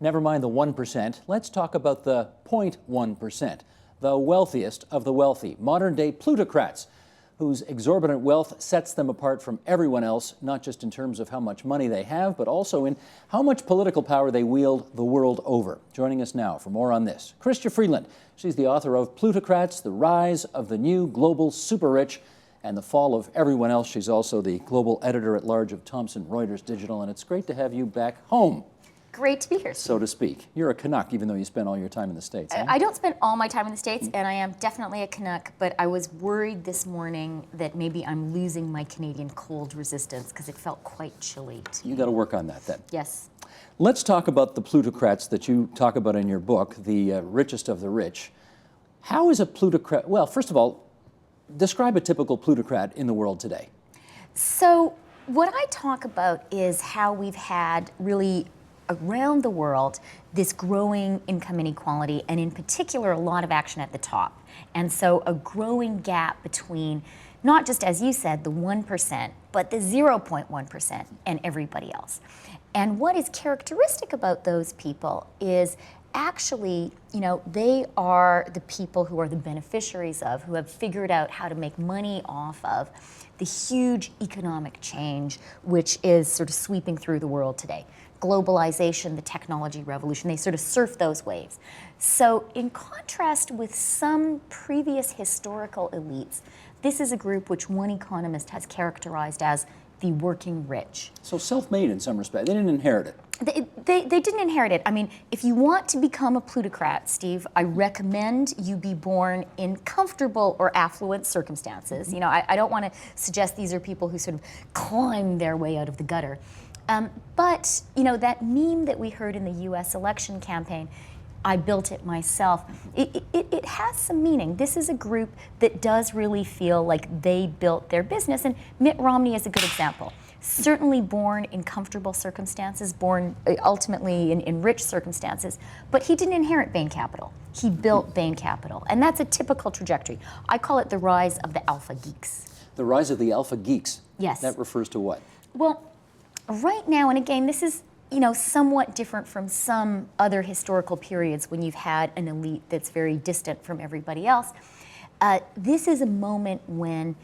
Never mind the 1%, let's talk about the 0.1%, the wealthiest of the wealthy, modern-day plutocrats, whose exorbitant wealth sets them apart from everyone else, not just in terms of how much money they have, but also in how much political power they wield the world over. Joining us now for more on this, Chrystia Freeland. She's the author of Plutocrats, The Rise of the New Global Super-Rich and the Fall of Everyone Else. She's also the global editor-at-large of Thomson Reuters Digital, and it's great to have you back home. Great to be here, Steve. So to speak. You're a Canuck, even though you spend all your time in the States. I don't spend all my time in the States, and I am definitely a Canuck, but I was worried this morning that maybe I'm losing my Canadian cold resistance because it felt quite chilly. You got to work on that then. Yes. Let's talk about the plutocrats that you talk about in your book, the richest of the rich. How is a plutocrat, well, first of all, describe a typical plutocrat in the world today. So what I talk about is how we've had really around the world this growing income inequality, and in particular a lot of action at the top. And so a growing gap between not just, as you said, the 1%, but the 0.1% and everybody else. And what is characteristic about those people is actually, they are the people who are the beneficiaries of, who have figured out how to make money off of the huge economic change which is sort of sweeping through the world today. Globalization, the technology revolution, they sort of surf those waves. So in contrast with some previous historical elites, this is a group which one economist has characterized as the working rich. So self-made in some respect. They didn't inherit it. They didn't inherit it. I mean, if you want to become a plutocrat, Steve, I recommend you be born in comfortable or affluent circumstances. I don't want to suggest these are people who sort of climb their way out of the gutter. But, that meme that we heard in the US election campaign, I built it myself, it has some meaning. This is a group that does really feel like they built their business, and Mitt Romney is a good example. Certainly born in comfortable circumstances, born ultimately in rich circumstances, but he didn't inherit Bain Capital. He built Bain Capital, and that's a typical trajectory. I call it the rise of the alpha geeks. The rise of the alpha geeks? Yes. That refers to what? Well, right now, and again, this is somewhat different from some other historical periods when you've had an elite that's very distant from everybody else. This is a moment when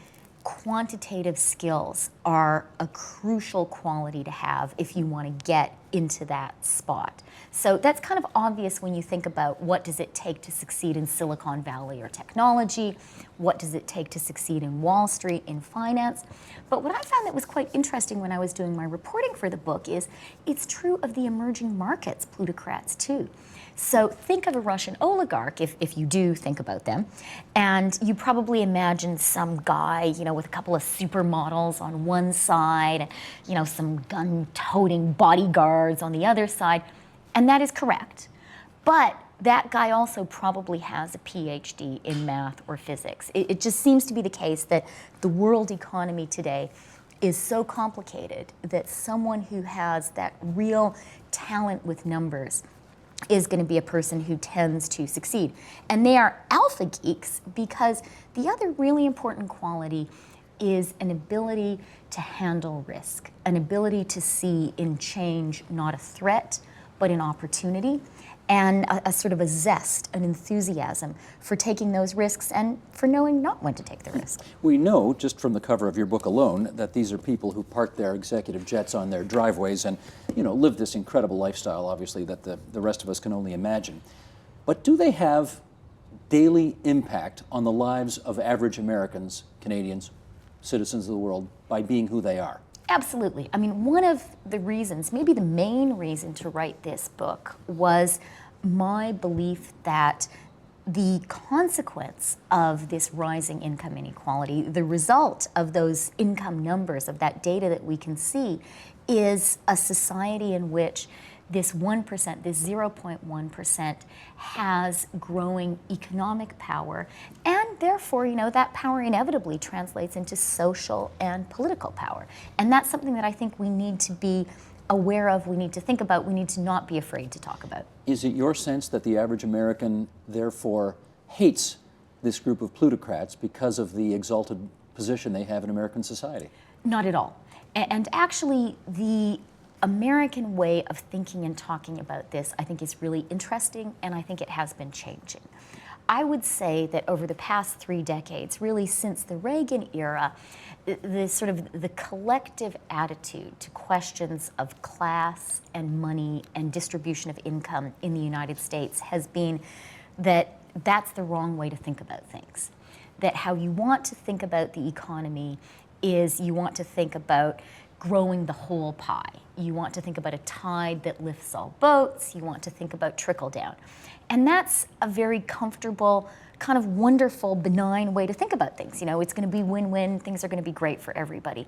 quantitative skills are a crucial quality to have if you want to get into that spot. So that's kind of obvious when you think about what does it take to succeed in Silicon Valley or technology, what does it take to succeed in Wall Street, in finance. But what I found that was quite interesting when I was doing my reporting for the book is it's true of the emerging markets plutocrats too. So think of a Russian oligarch, if you do think about them, and you probably imagine some guy, with a couple of supermodels on one side, some gun-toting bodyguards on the other side, and that is correct. But that guy also probably has a PhD in math or physics. It just seems to be the case that the world economy today is so complicated that someone who has that real talent with numbers is going to be a person who tends to succeed. And they are alpha geeks because the other really important quality is an ability to handle risk, an ability to see in change not a threat, but an opportunity, and a sort of a zest, an enthusiasm for taking those risks and for knowing not when to take the risk. We know, just from the cover of your book alone, that these are people who park their executive jets on their driveways and, live this incredible lifestyle, obviously, that the rest of us can only imagine. But do they have daily impact on the lives of average Americans, Canadians, citizens of the world, by being who they are? Absolutely. I mean, one of the reasons, maybe the main reason to write this book was my belief that the consequence of this rising income inequality, the result of those income numbers, of that data that we can see, is a society in which this 1%, this 0.1% has growing economic power, and therefore, that power inevitably translates into social and political power. And that's something that I think we need to be aware of, we need to think about, we need to not be afraid to talk about. Is it your sense that the average American, therefore, hates this group of plutocrats because of the exalted position they have in American society? Not at all. And actually, the American way of thinking and talking about this, I think, is really interesting, and I think it has been changing. I would say that over the past 3 decades, really since the Reagan era, the collective attitude to questions of class and money and distribution of income in the United States has been that that's the wrong way to think about things. That how you want to think about the economy is you want to think about growing the whole pie. You want to think about a tide that lifts all boats. You want to think about trickle down. And that's a very comfortable, kind of wonderful, benign way to think about things. You know, it's going to be win-win. Things are going to be great for everybody.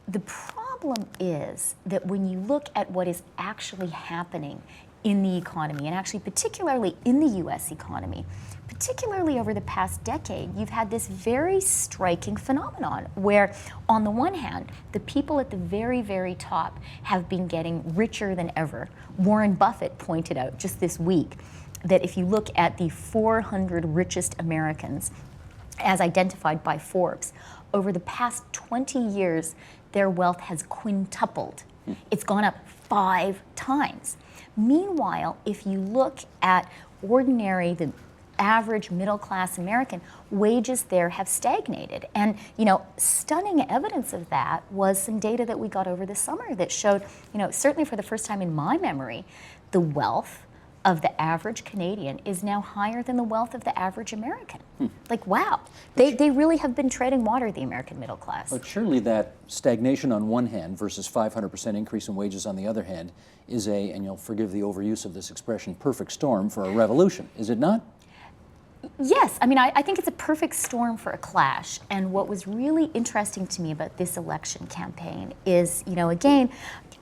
The problem is that when you look at what is actually happening in the economy, and actually particularly in the US economy, particularly over the past decade, you've had this very striking phenomenon where, on the one hand, the people at the very, very top have been getting richer than ever. Warren Buffett pointed out just this week that if you look at the 400 richest Americans, as identified by Forbes, over the past 20 years, their wealth has quintupled. It's gone up 5 times. Meanwhile, if you look at the average middle-class American, wages there have stagnated. And, you know, stunning evidence of that was some data that we got over the summer that showed, you know, certainly for the first time in my memory, the wealth of the average Canadian is now higher than the wealth of the average American. Like, wow, they really have been treading water, the American middle class. But surely that stagnation on one hand versus 500% increase in wages on the other hand is and you'll forgive the overuse of this expression, perfect storm for a revolution, is it not? Yes, I mean, I think it's a perfect storm for a clash. And what was really interesting to me about this election campaign is, you know, again,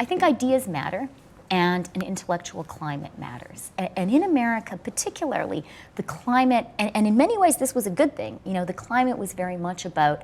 I think ideas matter and an intellectual climate matters. And in America, particularly, the climate, and in many ways this was a good thing, you know, the climate was very much about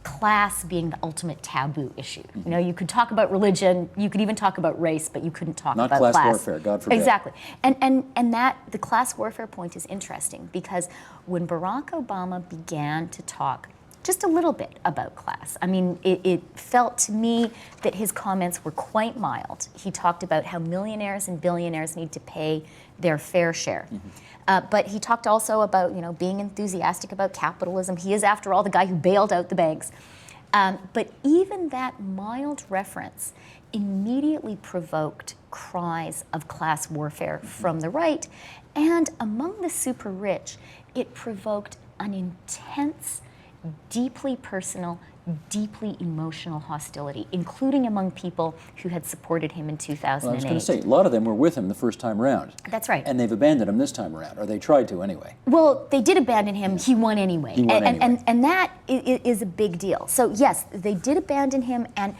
class being the ultimate taboo issue. You know, you could talk about religion, you could even talk about race, but you couldn't talk about class. Not class warfare, God forbid. Exactly. And that, the class warfare point is interesting because when Barack Obama began to talk just a little bit about class, I mean, it felt to me that his comments were quite mild. He talked about how millionaires and billionaires need to pay their fair share. But he talked also about, you know, being enthusiastic about capitalism. He is, after all, the guy who bailed out the banks. But even that mild reference immediately provoked cries of class warfare from the right. And among the super rich, it provoked an intense, deeply personal, deeply emotional hostility, including among people who had supported him in 2008. Well, I was going to say, a lot of them were with him the first time around. That's right. And they've abandoned him this time around, or they tried to anyway. Well, they did abandon him. He won anyway. And that is a big deal. So yes, they did abandon him, and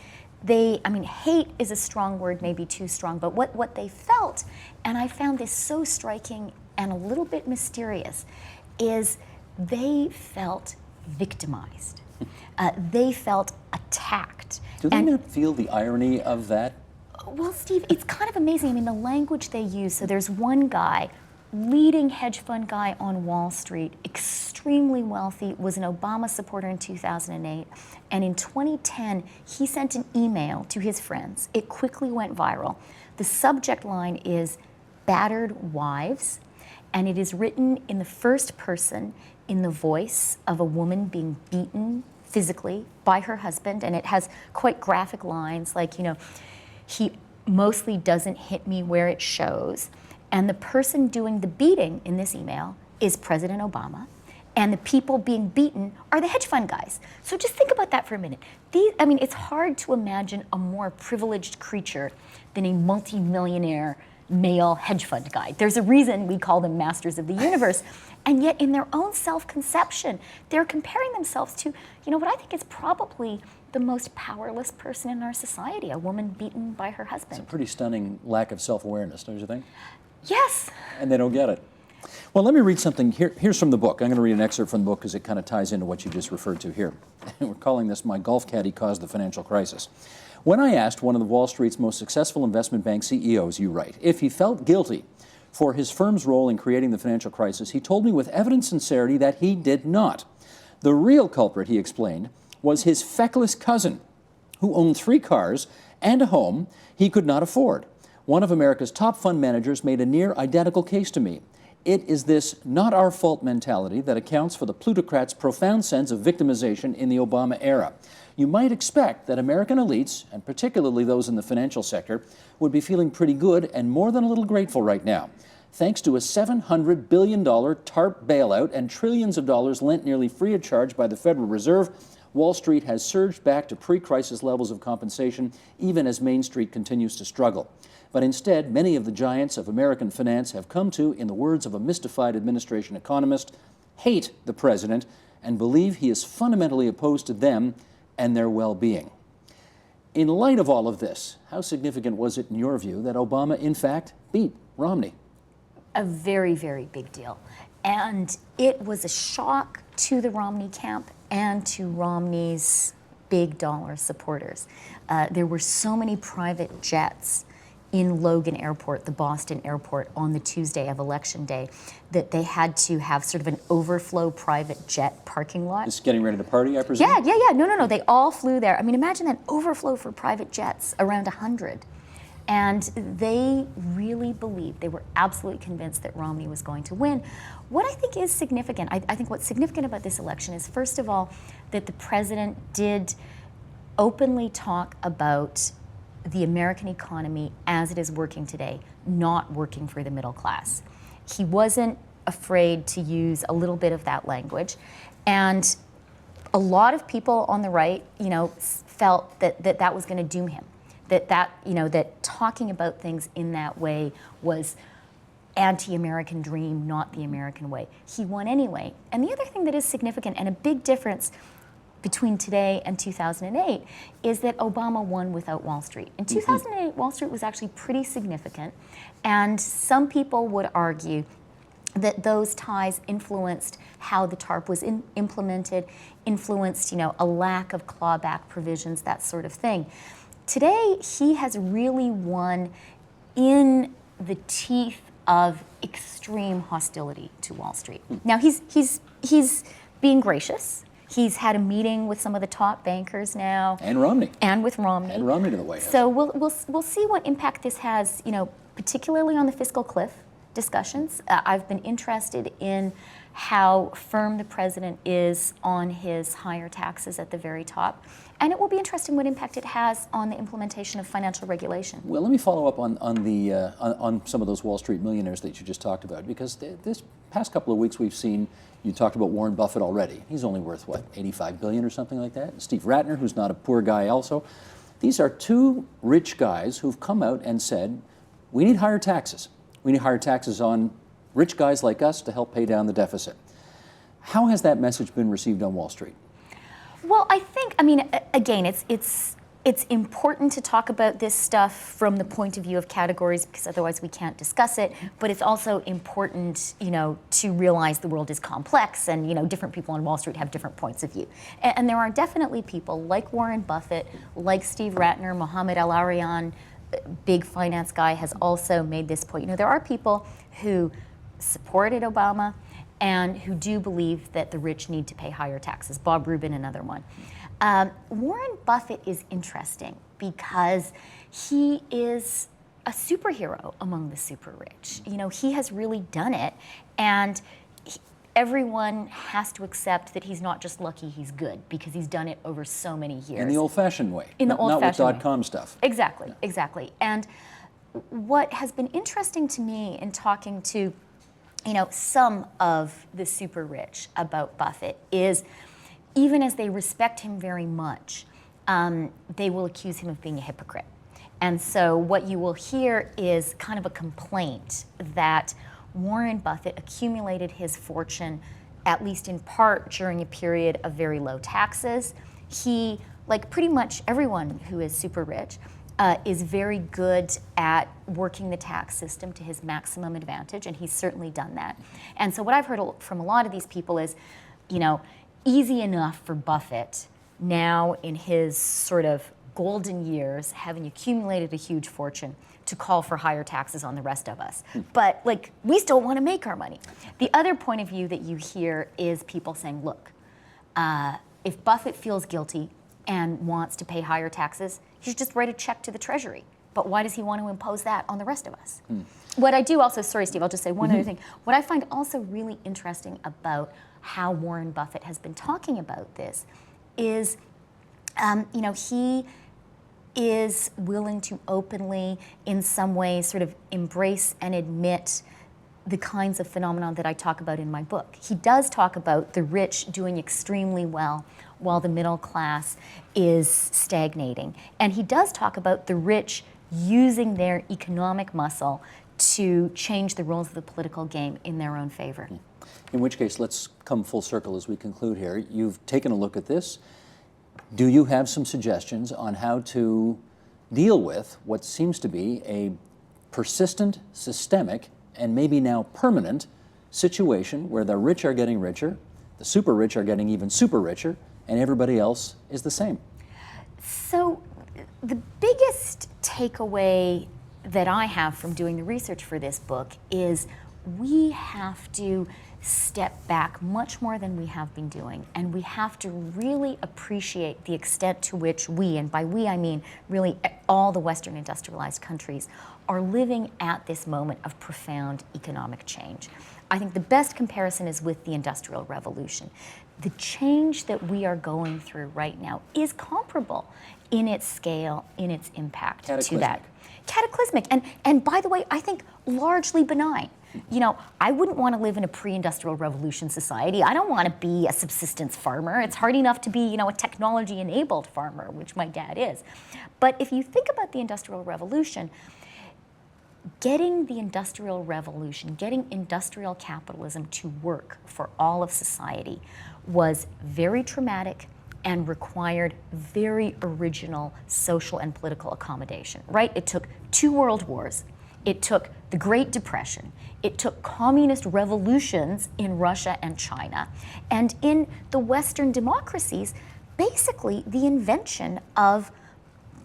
I mean, hate is a strong word, maybe too strong, but what they felt, and I found this so striking and a little bit mysterious, is they felt victimized. They felt attacked. Do they not feel the irony of that? Well, Steve, it's kind of amazing. I mean, the language they use. So there's one guy, leading hedge fund guy on Wall Street, extremely wealthy, was an Obama supporter in 2008. And in 2010, he sent an email to his friends. It quickly went viral. The subject line is "Battered Wives," and it is written in the first person in the voice of a woman being beaten physically by her husband, and it has quite graphic lines like, you know, he mostly doesn't hit me where it shows. And the person doing the beating in this email is President Obama, and the people being beaten are the hedge fund guys. So just think about that for a minute. I mean, it's hard to imagine a more privileged creature than a multi-millionaire male hedge fund guy. There's a reason we call them masters of the universe. And yet in their own self-conception, they're comparing themselves to, you know, what I think is probably the most powerless person in our society, a woman beaten by her husband. It's a pretty stunning lack of self-awareness, don't you think? Yes. And they don't get it. Well, let me read something. Here's from the book. I'm going to read an excerpt from the book because it kind of ties into what you just referred to here. We're calling this "My Golf Caddy Caused the Financial Crisis." When I asked one of the Wall Street's most successful investment bank CEOs, you write, if he felt guilty for his firm's role in creating the financial crisis, he told me with evident sincerity that he did not. The real culprit, he explained, was his feckless cousin, who owned 3 cars and a home he could not afford. One of America's top fund managers made a near identical case to me. It is this not our fault mentality that accounts for the plutocrats' profound sense of victimization in the Obama era. You might expect that American elites, and particularly those in the financial sector, would be feeling pretty good and more than a little grateful right now. Thanks to a $700 billion TARP bailout and trillions of dollars lent nearly free of charge by the Federal Reserve, Wall Street has surged back to pre-crisis levels of compensation, even as Main Street continues to struggle. But instead, many of the giants of American finance have come to, in the words of a mystified administration economist, hate the president and believe he is fundamentally opposed to them and their well-being. In light of all of this, how significant was it in your view that Obama, in fact, beat Romney? A very, very big deal. And it was a shock to the Romney camp and to Romney's big dollar supporters. There were so many private jets in Logan Airport, the Boston airport, on the Tuesday of Election Day, that they had to have sort of an overflow private jet parking lot. Just getting ready to party, I presume? Yeah. No. They all flew there. I mean, imagine that overflow for private jets, around 100. And they really believed, they were absolutely convinced that Romney was going to win. What I think is significant, I think what's significant about this election is, first of all, that the president did openly talk about the American economy as it is working today, not working for the middle class. He wasn't afraid to use a little bit of that language. And a lot of people on the right, felt that was going to doom him. That talking about things in that way was anti-American dream, not the American way. He won anyway. And the other thing that is significant and a big difference between today and 2008 is that Obama won without Wall Street. In 2008, Wall Street was actually pretty significant, and some people would argue that those ties influenced how the TARP was implemented, influenced, a lack of clawback provisions, that sort of thing. Today, he has really won in the teeth of extreme hostility to Wall Street. Now, he's being gracious. He's had a meeting with some of the top bankers now. And Romney. And with Romney. And Romney to the White House. So we'll see what impact this has, particularly on the fiscal cliff discussions. I've been interested in how firm the president is on his higher taxes at the very top. And it will be interesting what impact it has on the implementation of financial regulation. Well, let me follow up on some of those Wall Street millionaires that you just talked about, because this past couple of weeks we've seen, you talked about Warren Buffett already. He's only worth, what, 85 billion or something like that? Steve Ratner, who's not a poor guy also. These are two rich guys who've come out and said, we need higher taxes. We need higher taxes on rich guys like us to help pay down the deficit. How has that message been received on Wall Street? Well, again, it's important to talk about this stuff from the point of view of categories, because otherwise we can't discuss it. But it's also important, to realize the world is complex, and different people on Wall Street have different points of view. And there are definitely people like Warren Buffett, like Steve Ratner, Mohamed El-Arian, big finance guy, has also made this point. There are people who supported Obama and who do believe that the rich need to pay higher taxes. Bob Rubin, another one. Warren Buffett is interesting because he is a superhero among the super rich. He has really done it, and everyone has to accept that he's not just lucky, he's good, because he's done it over so many years. In the old-fashioned way. In the old-fashioned way. Not with .com stuff. Exactly. And what has been interesting to me in talking to some of the super rich about Buffett is, even as they respect him very much, they will accuse him of being a hypocrite. And so what you will hear is kind of a complaint that Warren Buffett accumulated his fortune, at least in part, during a period of very low taxes. He, like pretty much everyone who is super rich, is very good at working the tax system to his maximum advantage, and he's certainly done that. And so what I've heard from a lot of these people is, easy enough for Buffett now in his sort of golden years, having accumulated a huge fortune, to call for higher taxes on the rest of us. But we still want to make our money. The other point of view that you hear is people saying, look, if Buffett feels guilty, and wants to pay higher taxes, he should just write a check to the Treasury. But why does he want to impose that on the rest of us? What I do also, sorry Steve, I'll just say one other thing. What I find also really interesting about how Warren Buffett has been talking about this is, he is willing to openly, in some ways, sort of embrace and admit the kinds of phenomena that I talk about in my book. He does talk about the rich doing extremely well while the middle class is stagnating. And he does talk about the rich using their economic muscle to change the rules of the political game in their own favor. In which case, let's come full circle as we conclude here. You've taken a look at this. Do you have some suggestions on how to deal with what seems to be a persistent, systemic, and maybe now permanent situation where the rich are getting richer, the super rich are getting even super richer, and everybody else is the same? So the biggest takeaway that I have from doing the research for this book is we have to step back much more than we have been doing, and we have to really appreciate the extent to which we, and by we I mean really all the Western industrialized countries, are living at this moment of profound economic change. I think the best comparison is with the Industrial Revolution. The change that we are going through right now is comparable in its scale, in its impact to that. Cataclysmic. And by the way, I think largely benign. I wouldn't want to live in a pre-industrial revolution society. I don't want to be a subsistence farmer. It's hard enough to be, a technology-enabled farmer, which my dad is. But if you think about the Industrial Revolution, getting the Industrial Revolution, getting industrial capitalism to work for all of society was very traumatic and required very original social and political accommodation, right? It took 2 world wars. It took the Great Depression. It took communist revolutions in Russia and China. And in the Western democracies, basically the invention of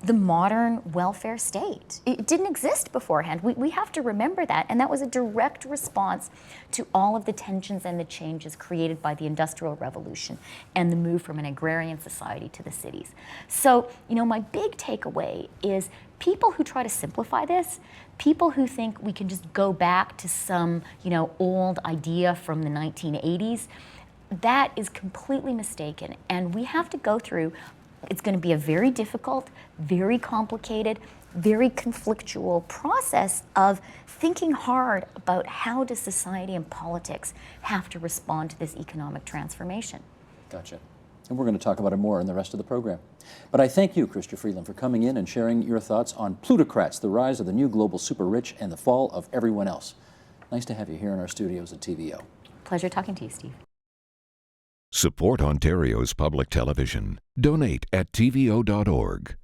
the modern welfare state. It didn't exist beforehand. We have to remember that, and that was a direct response to all of the tensions and the changes created by the Industrial Revolution and the move from an agrarian society to the cities. So, my big takeaway is people who try to simplify this, people who think we can just go back to some, old idea from the 1980s, that is completely mistaken, and we have to go through. It's going to be a very difficult, very complicated, very conflictual process of thinking hard about how does society and politics have to respond to this economic transformation. Gotcha. And we're going to talk about it more in the rest of the program. But I thank you, Chrystia Freeland, for coming in and sharing your thoughts on Plutocrats, the rise of the new global super rich and the fall of everyone else. Nice to have you here in our studios at TVO. Pleasure talking to you, Steve. Support Ontario's public television. Donate at tvo.org.